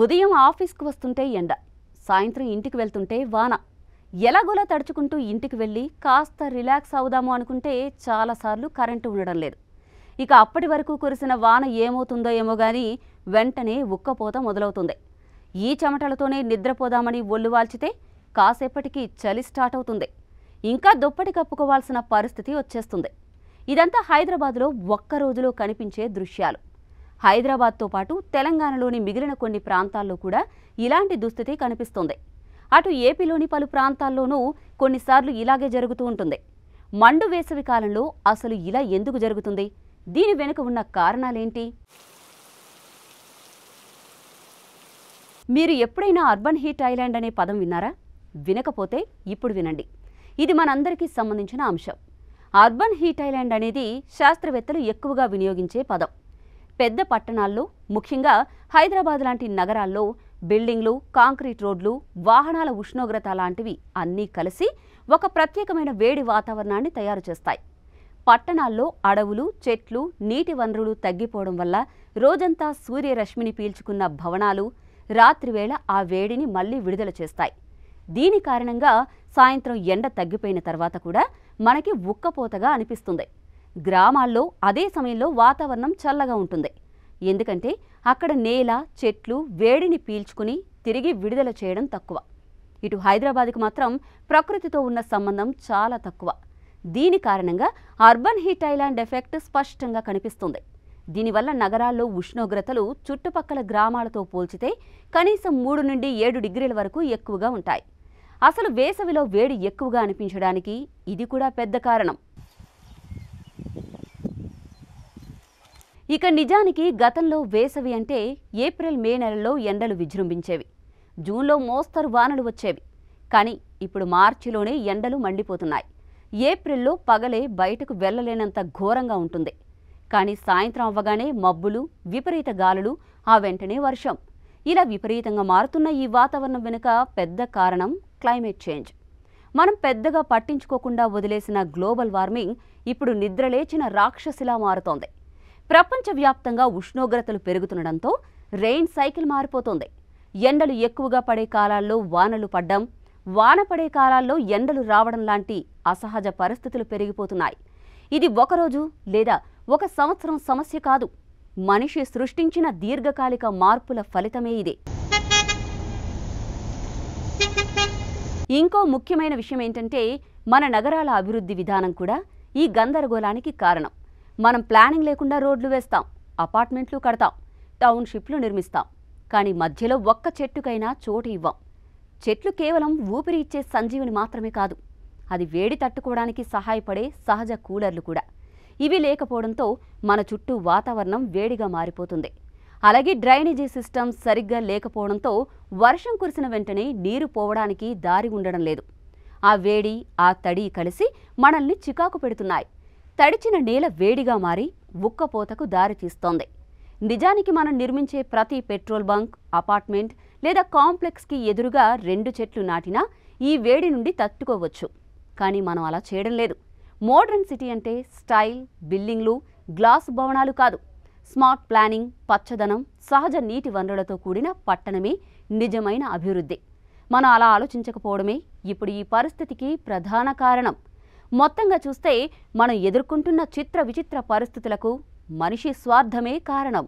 ఉదయం ఆఫీస్కు వస్తుంటే ఎండ, సాయంత్రం ఇంటికి వెళ్తుంటే వాన. ఎలాగోలా తడుచుకుంటూ ఇంటికి వెళ్ళి కాస్త రిలాక్స్ అవుదాము అనుకుంటే చాలాసార్లు కరెంటు ఉండడం లేదు. ఇక అప్పటి వరకు కురిసిన వాన ఏమవుతుందో ఏమో గానీ వెంటనే ఉక్కపోత మొదలవుతుంది. ఈ చెమటలతోనే నిద్రపోదామని ఒళ్ళు వాల్చితే కాసేపటికి చలి స్టార్ట్ అవుతుంది. ఇంకా దుప్పటి కప్పుకోవాల్సిన పరిస్థితి వచ్చేస్తుంది. ఇదంతా హైదరాబాద్లో ఒక్క రోజులో కనిపించే దృశ్యాలు. హైదరాబాద్తో పాటు తెలంగాణలోని మిగిలిన కొన్ని ప్రాంతాల్లో కూడా ఇలాంటి దుస్థితి కనిపిస్తుంది. అటు ఏపీలోని పలు ప్రాంతాల్లోనూ కొన్నిసార్లు ఇలాగే జరుగుతూ ఉంటుంది. మండు వేసవి కాలంలో అసలు ఇలా ఎందుకు జరుగుతుంది? దీని వెనుక ఉన్న కారణాలేంటి? మీరు ఎప్పుడైనా అర్బన్ హీట్ ఐలాండ్ అనే పదం విన్నారా? వినకపోతే ఇప్పుడు వినండి. ఇది మనందరికీ సంబంధించిన అంశం. అర్బన్ హీట్ ఐలాండ్ అనేది శాస్త్రవేత్తలు ఎక్కువగా వినియోగించే పదం. పెద్ద పట్టణాల్లో, ముఖ్యంగా హైదరాబాద్ లాంటి నగరాల్లో బిల్డింగ్లు, కాంక్రీట్ రోడ్లు, వాహనాల ఉష్ణోగ్రత లాంటివి అన్నీ కలిసి ఒక ప్రత్యేకమైన వేడి వాతావరణాన్ని తయారు చేస్తాయి. పట్టణాల్లో అడవులు, చెట్లు, నీటి వనరులు తగ్గిపోవడం వల్ల రోజంతా సూర్యరశ్మిని పీల్చుకున్న భవనాలు రాత్రివేళ ఆ వేడిని మళ్లీ విడుదల చేస్తాయి. దీని కారణంగా సాయంత్రం ఎండ తగ్గిపోయిన తర్వాత కూడా మనకి ఉక్కపోతగా అనిపిస్తుంది. గ్రామాల్లో అదే సమయంలో వాతావరణం చల్లగా ఉంటుంది. ఎందుకంటే అక్కడ నేల, చెట్లు వేడిని పీల్చుకుని తిరిగి విడుదల చేయడం తక్కువ. ఇటు హైదరాబాద్కి మాత్రం ప్రకృతితో ఉన్న సంబంధం చాలా తక్కువ. దీని కారణంగా అర్బన్ హీట్ ఐలాండ్ ఎఫెక్ట్ స్పష్టంగా కనిపిస్తుంది. దీనివల్ల నగరాల్లో ఉష్ణోగ్రతలు చుట్టుపక్కల గ్రామాలతో పోల్చితే కనీసం 3 నుండి 7 డిగ్రీల వరకు ఎక్కువగా ఉంటాయి. అసలు వేసవిలో వేడి ఎక్కువగా అనిపించడానికి ఇది కూడా పెద్ద కారణం. ఇక నిజానికి గతంలో వేసవి అంటే ఏప్రిల్, మే నెలల్లో ఎండలు విజృంభించేవి. జూన్లో మోస్తరు వానలు వచ్చేవి. కానీ ఇప్పుడు మార్చిలోనే ఎండలు మండిపోతున్నాయి. ఏప్రిల్లో పగలే బయటకు వెళ్లలేనంత ఘోరంగా ఉంటుంది. కానీ సాయంత్రం అవ్వగానే మబ్బులు, విపరీత గాలులు, ఆ వెంటనే వర్షం. ఇలా విపరీతంగా మారుతున్న ఈ వాతావరణం వెనుక పెద్ద కారణం క్లైమేట్ చేంజ్. మనం పెద్దగా పట్టించుకోకుండా వదిలేసిన గ్లోబల్ వార్మింగ్ ఇప్పుడు నిద్రలేచిన రాక్షసిలా మారుతోంది. ప్రపంచవ్యాప్తంగా ఉష్ణోగ్రతలు పెరుగుతుండడంతో రెయిన్ సైకిల్ మారిపోతోంది. ఎండలు ఎక్కువగా పడే కాలాల్లో వానలు పడ్డం, వాన పడే కాలాల్లో ఎండలు రావడం లాంటి అసహజ పరిస్థితులు పెరిగిపోతున్నాయి. ఇది ఒకరోజు లేదా ఒక సంవత్సరం సమస్య కాదు. మనిషి సృష్టించిన దీర్ఘకాలిక మార్పుల ఫలితమే ఇదే. ఇంకో ముఖ్యమైన విషయం ఏంటంటే మన నగరాల అభివృద్ధి విధానం కూడా ఈ గందరగోళానికి కారణం. మనం ప్లానింగ్ లేకుండా రోడ్లు వేస్తాం, అపార్ట్మెంట్లు కడతాం, టౌన్షిప్లు నిర్మిస్తాం. కానీ మధ్యలో ఒక్క చెట్టుకైనా చోటు ఇవ్వం. చెట్లు కేవలం ఊపిరి ఇచ్చే సంజీవిని మాత్రమే కాదు, అది వేడి తట్టుకోవడానికి సహాయపడే సహజ కూలర్లు కూడా. ఇవి లేకపోవడంతో మన చుట్టూ వాతావరణం వేడిగా మారిపోతుంది. అలాగే డ్రైనేజీ సిస్టమ్ సరిగ్గా లేకపోవడంతో వర్షం కురిసిన వెంటనే నీరు పోవడానికి దారి ఉండడం లేదు. ఆ వేడి, ఆ తడి కలిసి మనల్ని చికాకు పెడుతున్నాయి. తడిచిన నేల వేడిగా మారి ఉక్కపోతకు దారి తీస్తోంది. నిజానికి మనం నిర్మించే ప్రతి పెట్రోల్ బంక్, అపార్ట్మెంట్ లేదా కాంప్లెక్స్కి ఎదురుగా 2 చెట్లు నాటినా ఈ వేడి నుండి తట్టుకోవచ్చు. కానీ మనం అలా చేయడం లేదు. మోడర్న్ సిటీ అంటే స్టైల్, బిల్డింగ్లు, గ్లాసు భవనాలు కాదు. స్మార్ట్ ప్లానింగ్, పచ్చదనం, సహజ నీటి వనరులతో కూడిన పట్టణమే నిజమైన అభివృద్ధి. మనం అలా ఆలోచించకపోవడమే ఇప్పుడు ఈ పరిస్థితికి ప్రధాన కారణం. మొత్తంగా చూస్తే మనం ఎదుర్కొంటున్న చిత్ర విచిత్ర పరిస్థితులకు మనిషి స్వార్థమే కారణం.